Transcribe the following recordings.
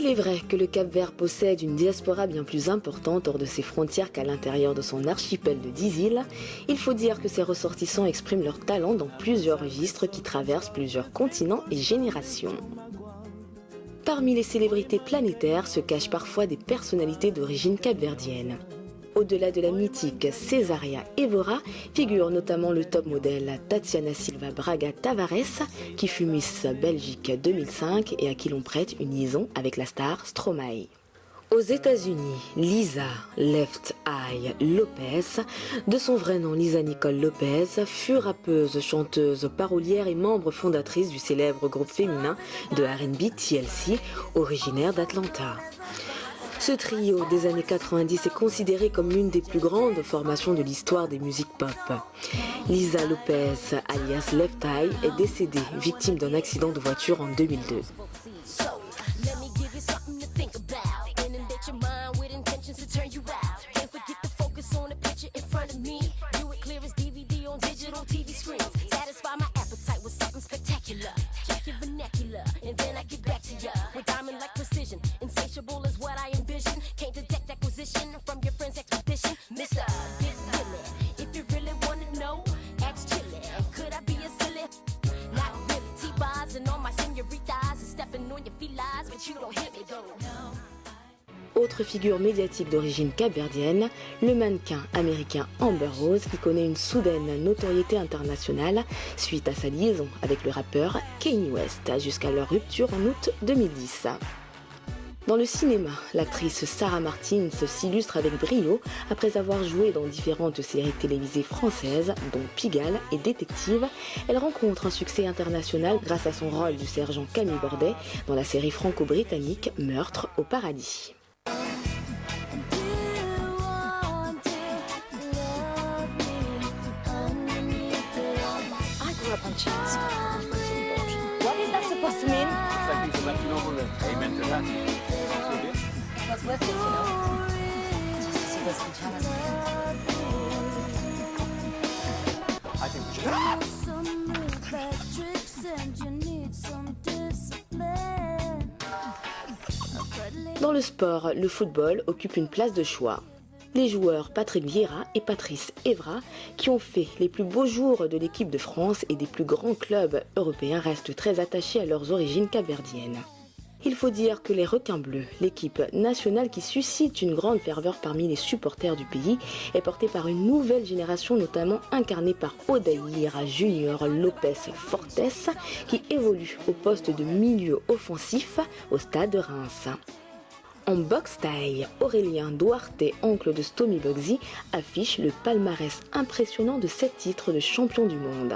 S'il est vrai que le Cap-Vert possède une diaspora bien plus importante hors de ses frontières qu'à l'intérieur de son archipel de 10 îles, il faut dire que ses ressortissants expriment leur talent dans plusieurs registres qui traversent plusieurs continents et générations. Parmi les célébrités planétaires se cachent parfois des personnalités d'origine capverdienne. Au-delà de la mythique Cesaria Evora, figure notamment le top modèle Tatiana Silva Braga Tavares, qui fut Miss Belgique 2005 et à qui l'on prête une liaison avec la star Stromae. Aux États-Unis, Lisa Left Eye Lopez, de son vrai nom Lisa Nicole Lopez, fut rappeuse, chanteuse, parolière et membre fondatrice du célèbre groupe féminin de R&B TLC, originaire d'Atlanta. Ce trio des années 90 est considéré comme l'une des plus grandes formations de l'histoire des musiques pop. Lisa Lopez, alias Left Eye, est décédée, victime d'un accident de voiture en 2002. Autre figure médiatique d'origine capverdienne, le mannequin américain Amber Rose qui connaît une soudaine notoriété internationale suite à sa liaison avec le rappeur Kanye West jusqu'à leur rupture en août 2010. Dans le cinéma, l'actrice Sarah Martins s'illustre avec brio après avoir joué dans différentes séries télévisées françaises, dont Pigalle et Détective. Elle rencontre un succès international grâce à son rôle du sergent Camille Bordet dans la série franco-britannique Meurtre au paradis. What is that supposed to mean? It's like he's left over the amen to that. What's with it, you know? Just to see those pajamas. I think we should. Dans le sport, le football occupe une place de choix. Les joueurs Patrick Vieira et Patrice Evra, qui ont fait les plus beaux jours de l'équipe de France et des plus grands clubs européens, restent très attachés à leurs origines capverdiennes. Il faut dire que les Requins Bleus, l'équipe nationale qui suscite une grande ferveur parmi les supporters du pays, est portée par une nouvelle génération notamment incarnée par Odaïra Junior Lopez Fortes, qui évolue au poste de milieu offensif au stade de Reims. En boxe taille, Aurélien Duarte, oncle de Stomy Bugsy, affiche le palmarès impressionnant de 7 titres de champion du monde.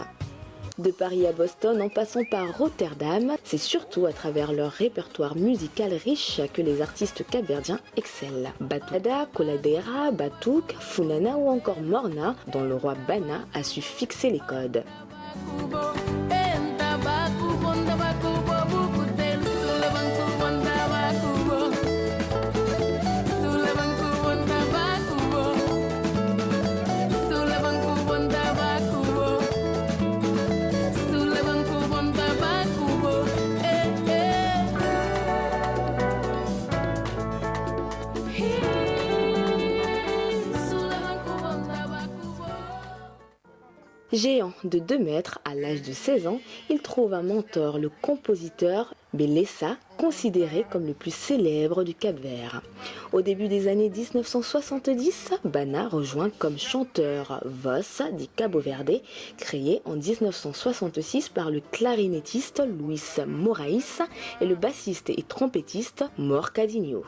De Paris à Boston en passant par Rotterdam, c'est surtout à travers leur répertoire musical riche que les artistes capverdiens excellent. Batuada, Coladera, Batouk, Funana ou encore Morna, dont le roi Bana a su fixer les codes. Géant de 2 mètres à l'âge de 16 ans, il trouve un mentor, le compositeur Belessa, considéré comme le plus célèbre du Cap-Vert. Au début des années 1970, Bana rejoint comme chanteur Voz di Cabo Verde, créé en 1966 par le clarinettiste Luis Moraes et le bassiste et trompettiste Mor Cadinho.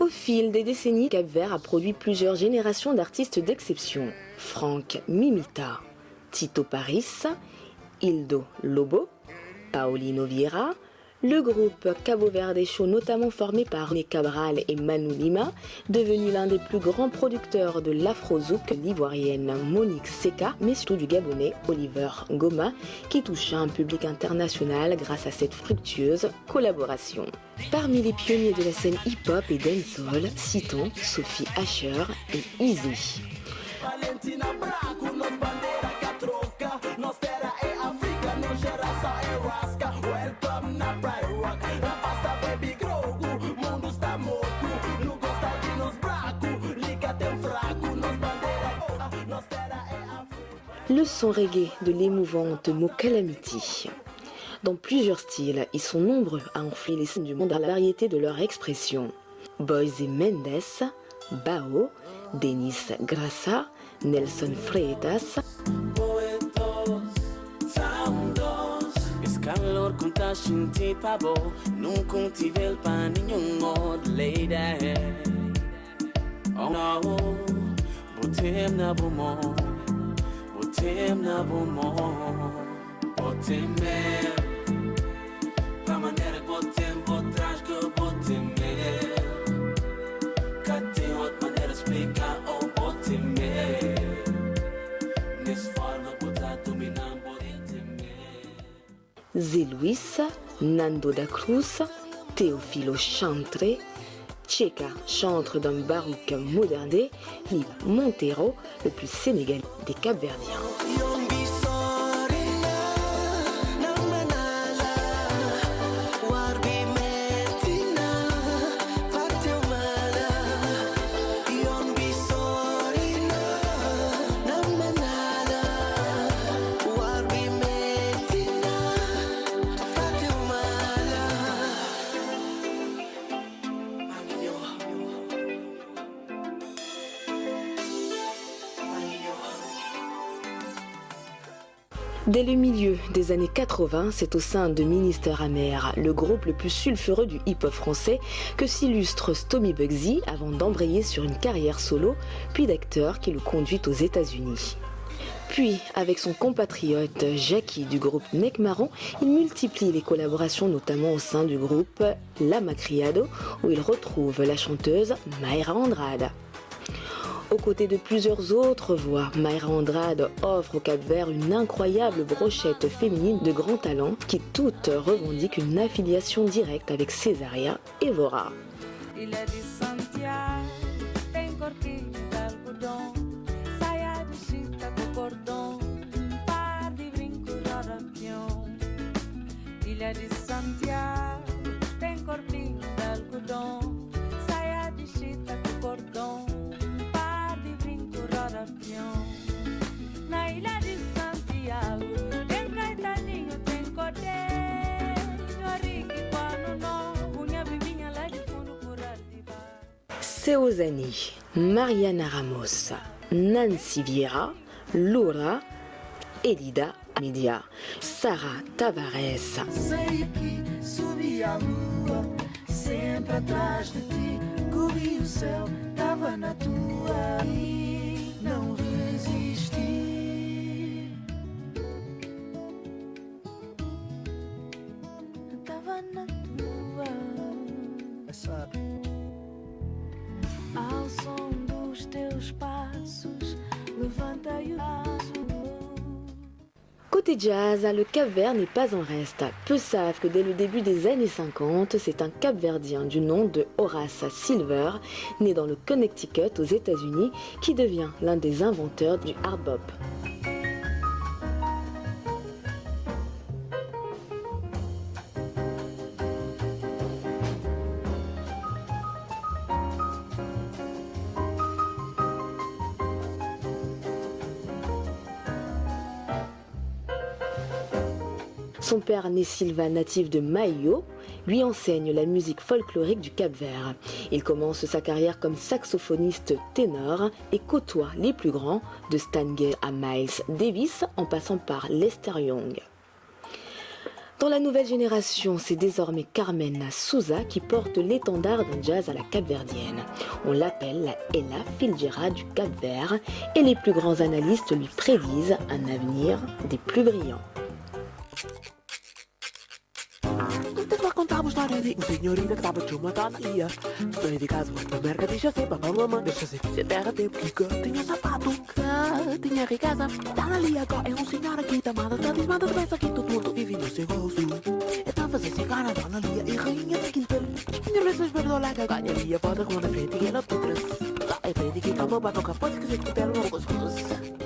Au fil des décennies, Cap-Vert a produit plusieurs générations d'artistes d'exception. Frank Mimita, Tito Paris, Hildo Lobo, Paulino Vieira, le groupe Cabo Verde Show notamment formé par René Cabral et Manu Lima, devenu l'un des plus grands producteurs de l'afro-zouk, l'ivoirienne Monique Seka, mais surtout du gabonais Oliver Ngoma, qui toucha un public international grâce à cette fructueuse collaboration. Parmi les pionniers de la scène hip-hop et dancehall, citons Sophie Asher et Easy. Valentina Braco, nos bandeira que a troca, nos terra é África, nos geração é rasca, welcome na Pride Rock, na pasta baby grow, Le son reggae de l'émouvante Mokalamity. Dans plusieurs styles, ils sont nombreux à enfler les scènes du monde à la variété de leur expression. Boys et Mendes, Bao, Denis Grassa, Nelson Freitas. Calor conta shinti pabo, num contivel paninho mod lady. Oh no, botem na bomo, botem mer. Da maneira que botem, botrás que botem mer. Cá tem outra maneira de explicar, oh botem mer. Nessa forma botar dominar, botem mer. Zé Luis, Nando da Cruz, Teofilo Chantre, Cheka, chantre d'un baroque moderne, Philippe Montero, le plus sénégalais des Cap-Verdiens. Dès le milieu des années 80, c'est au sein de Ministère Amer, le groupe le plus sulfureux du hip-hop français, que s'illustre Stomy Bugsy avant d'embrayer sur une carrière solo, puis d'acteur qui le conduit aux États-Unis. Puis, avec son compatriote Jackie du groupe Nec Marron, il multiplie les collaborations, notamment au sein du groupe La Macriado, où il retrouve la chanteuse Mayra Andrade. Aux côtés de plusieurs autres voix, Mayra Andrade offre au Cap-Vert une incroyable brochette féminine de grands talents qui toutes revendiquent une affiliation directe avec Césaria Évora. Seozani, Mariana Ramos, Nancy Vieira, Laura, Elida Media, Sarah Tavares. Sei que subi a lua, sempre atrás de ti, corri o céu, tava na tua e não resisti. Tava na tua. Ao som dos teus passos, levantei o braço. Côté jazz, le Cap-Vert n'est pas en reste. Peu savent que dès le début des années 50, c'est un Cap-Verdien du nom de Horace Silver, né dans le Connecticut aux États-Unis, qui devient l'un des inventeurs du hard bop. Son père, né Silva, natif de Maio, lui enseigne la musique folklorique du Cap-Vert. Il commence sa carrière comme saxophoniste ténor et côtoie les plus grands, de Stan Getz à Miles Davis, en passant par Lester Young. Dans la nouvelle génération, c'est désormais Carmen Souza qui porte l'étendard d'un jazz à la capverdienne. On l'appelle la Ella Fitzgerald du Cap-Vert et les plus grands analystes lui prédisent un avenir des plus brillants. Contava uma história de senhorita que estava de uma tonalha. Estou de casa, na merda, deixa ser papá, mamãe. Deixa ser, se terra tem pica. Tinha sapato, tinha riqueza. Tá ali agora, é senhor aqui, tamada. Tá desmada, tu pensa que todo mundo vive no seu gosto. Então fazer cigana, dona Lia e rainha de quintal. Minha versões perdoa que ganharia. Bota com a frente e ela putras. É frente que toma batom, capaz que se escuta no gostoso.